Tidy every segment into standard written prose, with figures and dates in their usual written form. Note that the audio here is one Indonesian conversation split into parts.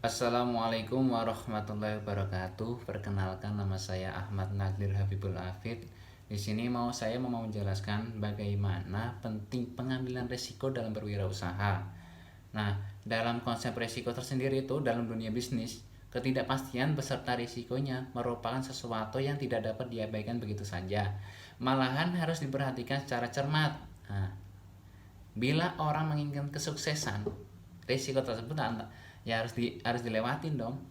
Assalamualaikum warahmatullahi wabarakatuh. Perkenalkan, nama saya Ahmad Nagdir Habibul Afid. Di sini saya mau menjelaskan bagaimana penting pengambilan risiko dalam berwirausaha. Nah, dalam konsep risiko tersendiri itu dalam dunia bisnis, ketidakpastian beserta risikonya merupakan sesuatu yang tidak dapat diabaikan begitu saja. Malahan harus diperhatikan secara cermat. Nah, bila orang menginginkan kesuksesan, risiko tersebut ya harus dilewatin dong.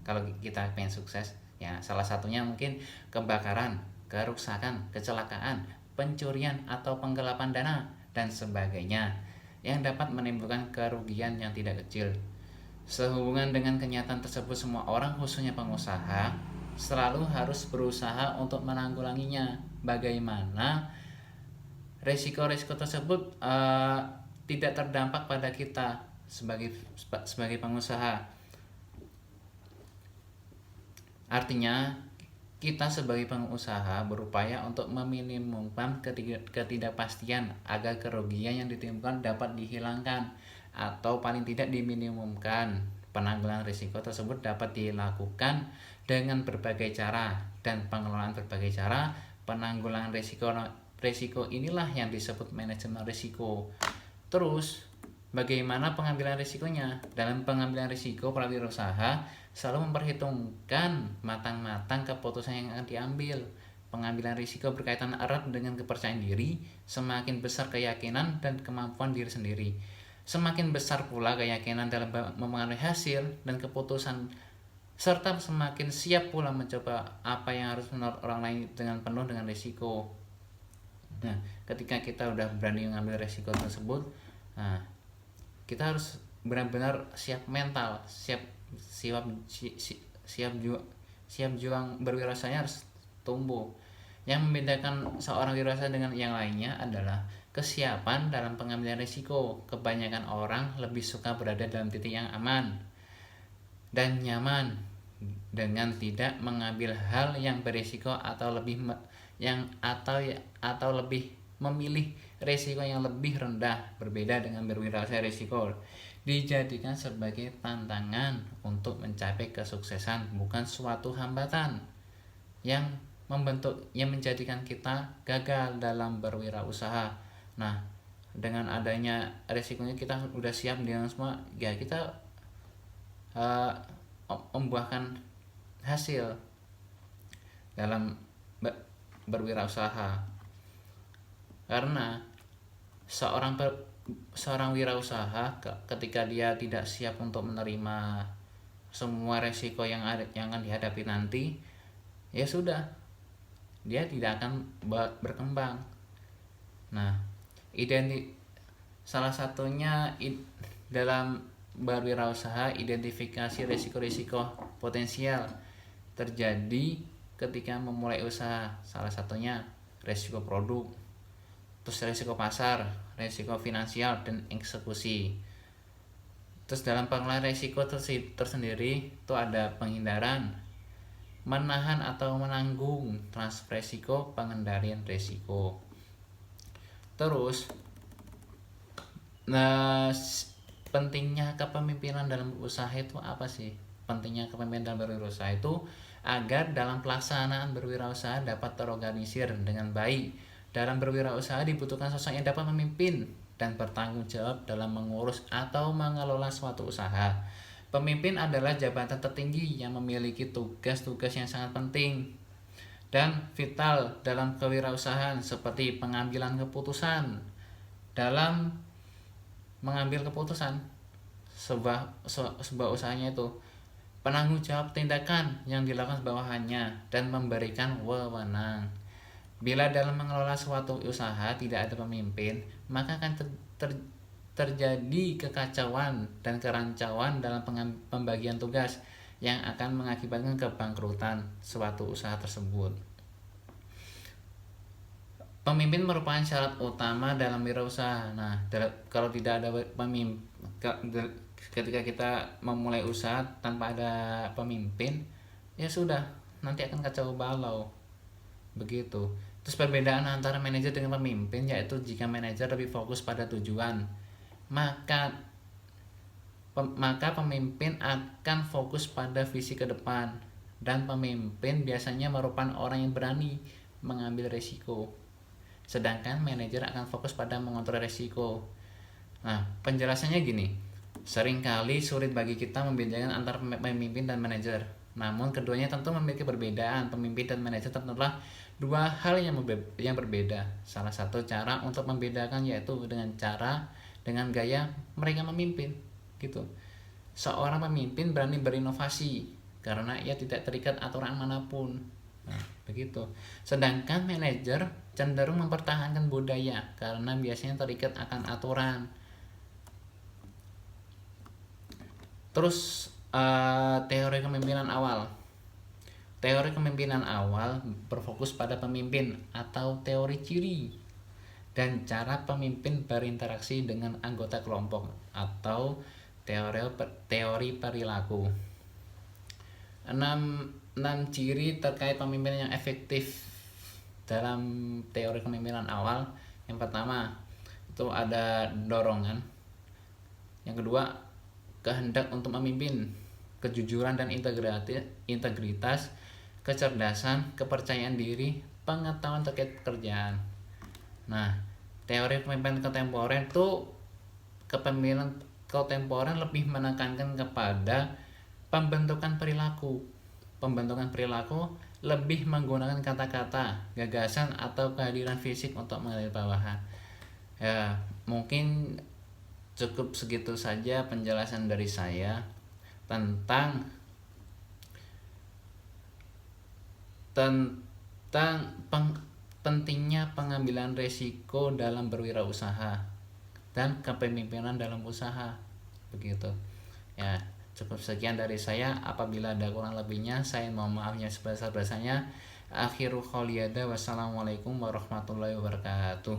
Kalau kita pengen sukses, ya salah satunya mungkin kebakaran, kerusakan, kecelakaan, pencurian atau penggelapan dana dan sebagainya yang dapat menimbulkan kerugian yang tidak kecil. Sehubungan dengan kenyataan tersebut, semua orang khususnya pengusaha selalu harus berusaha untuk menanggulanginya. Bagaimana resiko-resiko tersebut tidak terdampak pada kita sebagai pengusaha. Artinya, kita sebagai pengusaha berupaya untuk meminimumkan ketidakpastian agar kerugian yang ditimbulkan dapat dihilangkan atau paling tidak diminimumkan. Penanggulangan risiko tersebut dapat dilakukan dengan berbagai cara, dan pengelolaan berbagai cara penanggulangan risiko inilah yang disebut manajemen risiko. Terus, bagaimana pengambilan risikonya? Dalam pengambilan risiko, prawirausaha selalu memperhitungkan matang-matang keputusan yang akan diambil. Pengambilan risiko berkaitan erat dengan kepercayaan diri. Semakin besar keyakinan dan kemampuan diri sendiri, semakin besar pula keyakinan dalam memengaruhi hasil dan keputusan, serta semakin siap pula mencoba apa yang harus menurut orang lain dengan penuh dengan risiko. Nah, ketika kita udah berani mengambil risiko tersebut, nah, kita harus benar-benar siap mental, siap juang berwirausahanya harus tumbuh. Yang membedakan seorang wirausaha dengan yang lainnya adalah kesiapan dalam pengambilan risiko. Kebanyakan orang lebih suka berada dalam titik yang aman dan nyaman dengan tidak mengambil hal yang berisiko atau lebih memilih risiko yang lebih rendah. Berbeda dengan berwirausaha, risiko dijadikan sebagai tantangan untuk mencapai kesuksesan, bukan suatu hambatan yang menjadikan kita gagal dalam berwirausaha. Nah, dengan adanya risikonya kita udah siap dengan semua, ya kita membuahkan hasil dalam berwirausaha. Karena seorang wirausaha ketika dia tidak siap untuk menerima semua resiko yang akan dihadapi nanti, ya sudah, dia tidak akan berkembang. Nah, salah satunya dalam berwirausaha, identifikasi risiko-risiko potensial terjadi ketika memulai usaha. Salah satunya risiko produk, terus risiko pasar, risiko finansial, dan eksekusi. Terus dalam pengelolaan risiko tersendiri itu ada penghindaran, menahan atau menanggung, transfer risiko, pengendalian risiko. Terus, pentingnya kepemimpinan dalam usaha itu apa sih? Pentingnya kepemimpinan dalam berwirausaha itu agar dalam pelaksanaan berwirausaha dapat terorganisir dengan baik. Dalam berwirausaha dibutuhkan sosok yang dapat memimpin dan bertanggung jawab dalam mengurus atau mengelola suatu usaha. Pemimpin adalah jabatan tertinggi yang memiliki tugas-tugas yang sangat penting dan vital dalam kewirausahaan, seperti pengambilan keputusan. Dalam mengambil keputusan sebuah usahanya itu, penanggung jawab tindakan yang dilakukan bawahannya, dan memberikan wewenang. Bila dalam mengelola suatu usaha tidak ada pemimpin, maka akan terjadi kekacauan dan kerancauan dalam pembagian tugas yang akan mengakibatkan kebangkrutan suatu usaha tersebut. Pemimpin merupakan syarat utama dalam wirausaha. Nah, kalau tidak ada pemimpin, ketika kita memulai usaha tanpa ada pemimpin, ya sudah, nanti akan kacau balau. Begitu. Terus perbedaan antara manajer dengan pemimpin, yaitu jika manajer lebih fokus pada tujuan, maka Maka pemimpin akan fokus pada visi ke depan, dan pemimpin biasanya merupakan orang yang berani mengambil resiko. Sedangkan manajer akan fokus pada mengontrol resiko. Nah, penjelasannya gini. Seringkali sulit bagi kita membedakan antara pemimpin dan manajer. Namun keduanya tentu memiliki perbedaan. Pemimpin dan manajer tentulah dua hal yang berbeda. Salah satu cara untuk membedakan yaitu dengan gaya mereka memimpin, gitu. Seorang pemimpin berani berinovasi karena ia tidak terikat aturan manapun. Nah, begitu. Sedangkan manajer cenderung mempertahankan budaya karena biasanya terikat akan aturan. Terus teori kepemimpinan awal. Teori kepemimpinan awal berfokus pada pemimpin atau teori ciri dan cara pemimpin berinteraksi dengan anggota kelompok atau teori perilaku. 6 ciri terkait pemimpin yang efektif dalam teori kepemimpinan awal. Yang pertama itu ada dorongan. Yang kedua, kehendak untuk memimpin, kejujuran dan integritas, kecerdasan, kepercayaan diri, pengetahuan terkait pekerjaan. Nah, teori kepemimpinan kontemporer lebih menekankan kepada pembentukan perilaku. Pembentukan perilaku lebih menggunakan kata-kata, gagasan atau kehadiran fisik untuk mengalir bawahan. Ya, mungkin cukup segitu saja penjelasan dari saya tentang pentingnya pengambilan risiko dalam berwirausaha dan kepemimpinan dalam usaha, begitu. Ya, cukup sekian dari saya. Apabila ada kurang lebihnya, saya mohon maafnya sebesar-besarnya. Akhirul qouli hadza, wassalamualaikum warahmatullahi wabarakatuh.